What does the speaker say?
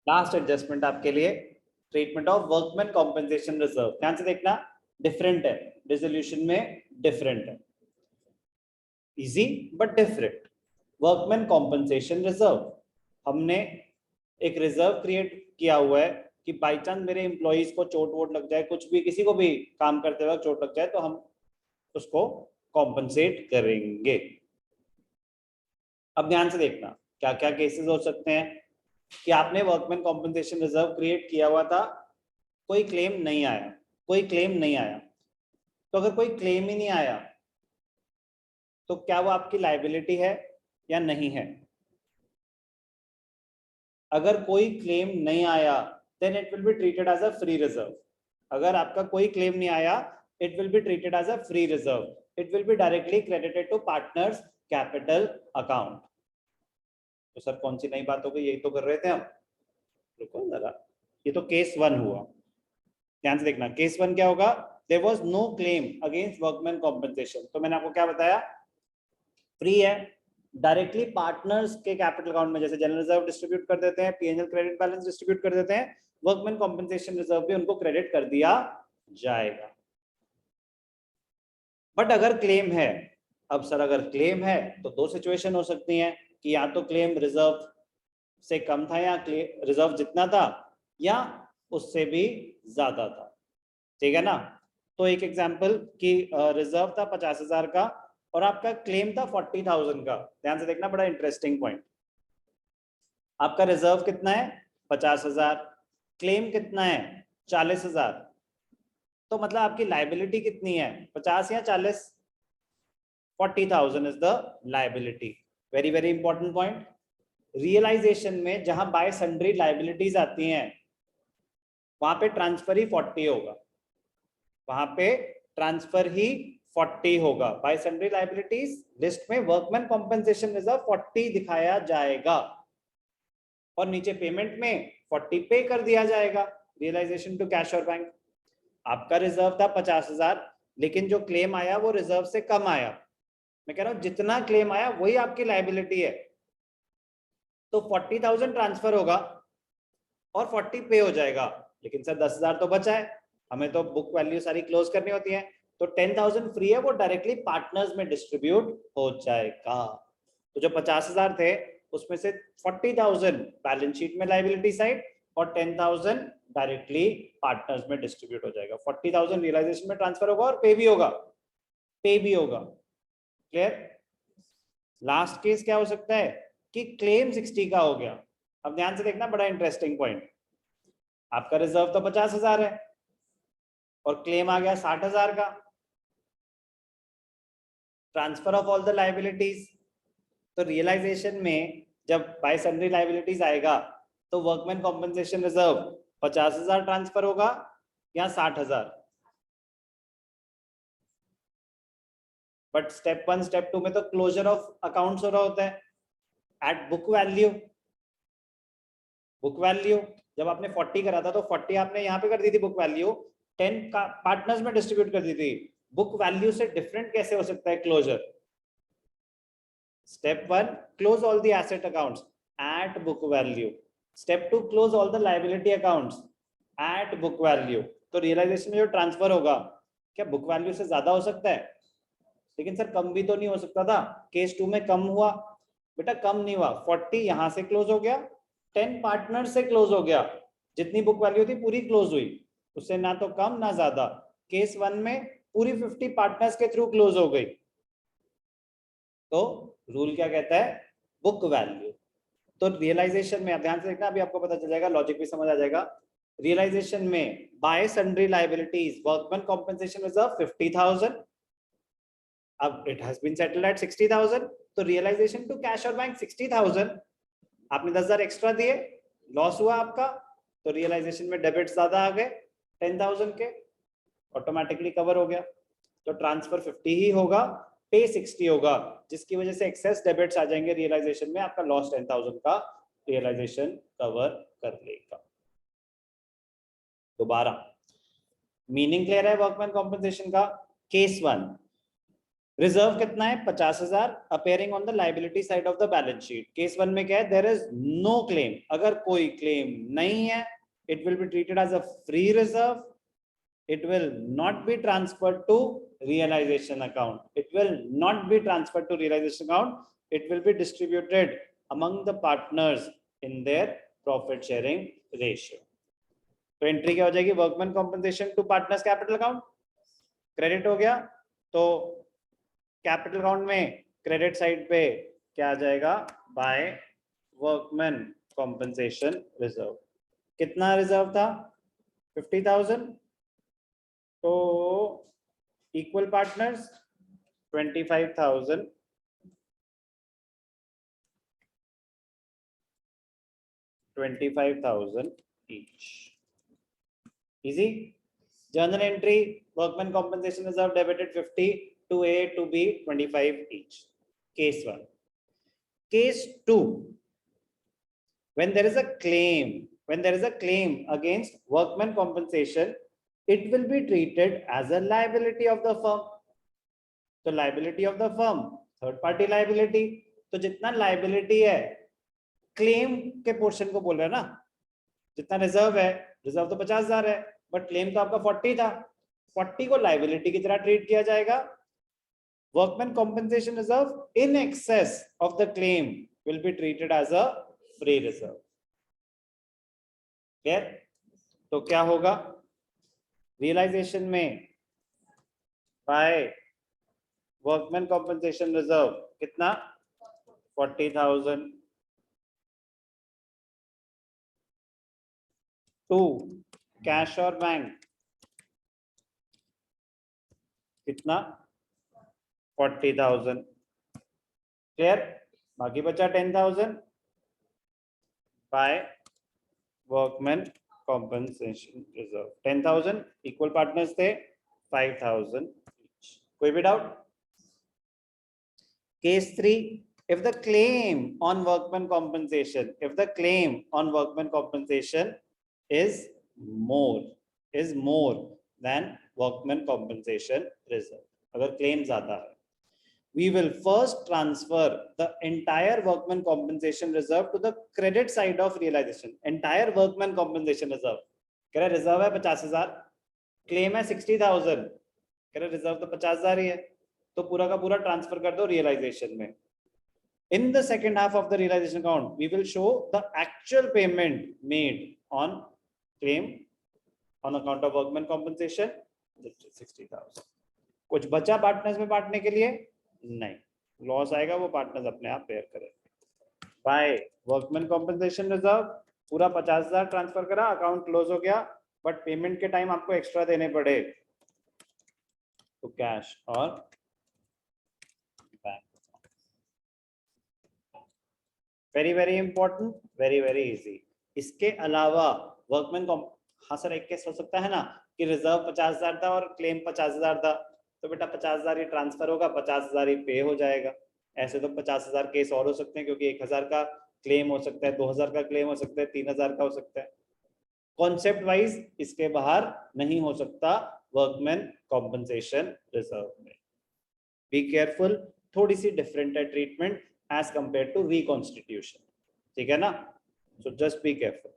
Last adjustment आपके लिए, treatment of workman compensation reserve. ध्यान से देखना, डिफरेंट है, डिसोल्यूशन में डिफरेंट है, easy but different. Workman compensation reserve, हमने एक रिजर्व क्रिएट किया हुआ है कि बाई चांस मेरे एम्प्लॉइज को चोट वोट लग जाए, कुछ भी, किसी को भी काम करते वक्त चोट लग जाए, तो हम उसको कॉम्पनसेट करेंगे। अब ध्यान से देखना क्या क्या केसेस हो सकते हैं कि आपने वर्कमैन कॉम्पनसेशन रिजर्व क्रिएट किया हुआ था, कोई क्लेम नहीं आया, कोई क्लेम नहीं आया। तो अगर कोई क्लेम ही नहीं आया तो क्या वो आपकी लायबिलिटी है या नहीं है? अगर कोई क्लेम नहीं आया then it will be treated as a free reserve. अगर आपका कोई क्लेम नहीं आया, it will be treated as a free reserve, it will be directly credited to partners capital account. तो सर कौन सी नई बात हो गई, यही तो कर रहे थे हम। रुको जरा, ये तो केस 1 हुआ। ध्यान से देखना, केस 1 क्या होगा? There was no claim against workman compensation. तो मैंने आपको क्या बताया, फ्री है, डायरेक्टली पार्टनर्स के कैपिटल अकाउंट में जैसे जनरल रिजर्व डिस्ट्रीब्यूट कर देते हैं, पीएनएल क्रेडिट बैलेंस डिस्ट्रीब्यूट कर देते हैं, वर्कमैन कॉम्पेंसेशन रिजर्व भी उनको क्रेडिट कर दिया जाएगा। बट अगर क्लेम है, अब सर अगर क्लेम है तो दो सिचुएशन हो सकती हैं कि या तो क्लेम रिजर्व से कम था या रिजर्व जितना था या उससे भी ज्यादा था, ठीक है ना। तो एक एग्जांपल कि रिजर्व था 50,000 का और आपका क्लेम था 40,000 का। ध्यान से देखना, बड़ा इंटरेस्टिंग पॉइंट। आपका रिजर्व कितना है? 50,000। क्लेम कितना है? 40,000। तो मतलब आपकी लाइबिलिटी कितनी है, 50 या 40? 40,000 is the liability. Very very important point. Realisation में जहां बाय सन्ड्री लाइबिलिटीज आती हैं वहां पे ट्रांसफर ही 40 होगा, वहां पे ट्रांसफर ही 40 होगा। बाय सन्ड्री लाइबिलिटीज लिस्ट में वर्कमैन कॉम्पेंसेशन रिजर्व 40 दिखाया जाएगा और नीचे पेमेंट में 40 पे कर दिया जाएगा, रियलाइजेशन टू कैश और बैंक। आपका रिजर्व था 50,000 लेकिन जो क्लेम आया वो रिजर्व से कम आया। मैं कह रहा हूं जितना क्लेम आया वही आपकी लाइबिलिटी है, तो 40,000 ट्रांसफर होगा और 40 पे हो जाएगा। लेकिन सर 10,000 तो बचा है, हमें तो बुक वैल्यू सारी क्लोज करनी होती है, तो 10,000 फ्री है, वो डायरेक्टली पार्टनर्स में डिस्ट्रीब्यूट हो जाएगा। तो जो 50,000 थे उसमें से 40,000 बैलेंस शीट में लाइबिलिटी साइड और 10,000 डायरेक्टली पार्टनर्स में डिस्ट्रीब्यूट हो जाएगा। 40,000 रियलाइजेशन में ट्रांसफर होगा और पे भी होगा, पे भी होगा। क्लियर? लास्ट केस क्या हो सकता है कि क्लेम 60 का हो गया। अब ध्यान से देखना, बड़ा इंटरेस्टिंग पॉइंट। आपका रिजर्व तो 50,000 है और क्लेम आ गया 60,000 का। Transfer of all the liabilities, तो रियलाइजेशन में जब बाय सन्ड्री लाइबिलिटीज आएगा तो वर्कमैन कॉम्पेंसेशन रिजर्व 50,000 ट्रांसफर होगा या 60,000? बट स्टेप 1 स्टेप 2 में तो क्लोजर ऑफ अकाउंट्स हो रहा होता है at book value. Book value जब आपने 40 करा था तो 40 आपने यहाँ पे कर दी थी बुक वैल्यू, 10 का पार्टनर्स में डिस्ट्रीब्यूट कर दी थी। बुक वैल्यू से डिफरेंट कैसे हो सकता है closure? Step 1, close all the asset accounts at book value. Step 2, close all the liability accounts at book value. तो रियलाइजेशन में जो ट्रांसफर होगा क्या बुक वैल्यू से ज्यादा हो सकता है? लेकिन सर कम भी तो नहीं हो सकता था, केस 2 में कम हुआ। बेटा कम नहीं हुआ, 40 यहां से क्लोज हो गया, 10 पार्टनर से क्लोज हो गया, जितनी बुक वैल्यू थी पूरी क्लोज हुई, उससे ना तो कम ना ज्यादा। केस 1 में पूरी 50 पार्टनर्स के थ्रू क्लोज हो गई। तो रूल क्या कहता है? Book value. तो रियलाइजेशन में, ध्यान से देखना, अभी आपको पता चल जाएगा, लॉजिक भी समझ आ जाएगा। रियलाइजेशन में by sundry liabilities workman compensation reserve 50,000, अब it has been settled at 60,000, तो रियलाइजेशन टू कैश और बैंक 60,000। आपने 10,000 एक्स्ट्रा दिए, लॉस हुआ आपका, तो रियलाइजेशन में डेबिट ज्यादा आ गए 10,000 के, ऑटोमेटिकली कवर हो गया। तो ट्रांसफर 50 ही होगा, पे 60 होगा, जिसकी वजह से एक्सेस डेबिट्स आ जाएंगे रियलाइजेशन में, आपका लॉस 10,000 का रियलाइजेशन कवर कर लेगा। दोबारा मीनिंग क्लियर है वर्कमैन कॉम्पेंसेशन का? केस 1, रिजर्व कितना है 50,000 appearing on the liability side of the balance sheet. Case 1 में क्या है, देयर इज नो क्लेम, अगर कोई क्लेम नहीं है it will be treated as a free reserve, it will not be transferred to realization account, it will not be transferred to realization account, it will be distributed among the partners in their profit sharing ratio। तो entry क्या हो जाएगी, workman compensation to partners capital account, credit हो गया। तो capital account में credit side पे क्या आ जाएगा, बाय वर्कमैन कॉम्पनसेशन रिजर्व। कितना रिजर्व था 50,000, तो equal partners 25,000 each। Easy. Journal entry, workman compensation reserve debited 50 to A to B 25 each। Case 1। Case 2, when there is a claim against workman compensation, it will be treated as a liability of the firm। तो liability of the firm third party liability, तो जितना liability है claim के portion को बोल रहे हैं ना, जितना रिजर्व है, रिजर्व तो 50,000 है बट क्लेम तो आपका 40 था, 40 को लाइबिलिटी की तरह ट्रीट किया जाएगा। Workman compensation reserve in excess of the claim will be treated as a free reserve. Clear? तो क्या होगा, रियलाइजेशन में बाय वर्कमैन कॉम्पनसेशन रिजर्व कितना 40,000 टू कैश और बैंक कितना 40,000। क्लियर? बाकी बचा 10,000 by workman compensation reserve. 10,000 equal partners थे 5,000 each। कोई भी doubt? Case 3, if the claim on workman compensation is more than workman compensation reserve, अगर claim ज्यादा है, we will first transfer the entire workman compensation reserve to the credit side of realization। entire workman compensation reserve, कह रहे reserve है 50,000, claim है 60,000, कह रहे reserve तो 50,000 ही है, तो पूरा का पूरा ट्रांसफर कर दो रियलाइजेशन में। In the second half of the realization account, we will show the actual payment made on claim on account of workman compensation 60,000। कुछ बचा पार्टनर्स में बांटने के लिए नहीं, लॉस आएगा वो पार्टनर्स अपने आप पेयर करेंगे। बाय वर्कमैन कॉम्पनसेशन रिजर्व पूरा 50,000 ट्रांसफर करा, अकाउंट क्लोज हो गया, बट पेमेंट के टाइम आपको एक्स्ट्रा देने पड़े तो कैश और bank. Very important, very easy. इसके अलावा वर्कमैन हाँ सर एक केस हो सकता है ना कि रिजर्व 50,000 था और क्लेम 50,000 था, तो बेटा 50,000 ही ट्रांसफर होगा, 50,000 ही पे हो जाएगा। ऐसे तो 50,000 केस और हो सकते हैं, क्योंकि 1,000 का क्लेम हो सकता है, 2,000 का क्लेम हो सकता है, 3,000 का हो सकता है। कॉन्सेप्ट वाइज इसके बाहर नहीं हो सकता वर्कमैन कॉम्पनसेशन रिजर्व में। बी केयरफुल, थोड़ी सी डिफरेंट है treatment as compare to reconstitution, ठीक है ना? So just be careful.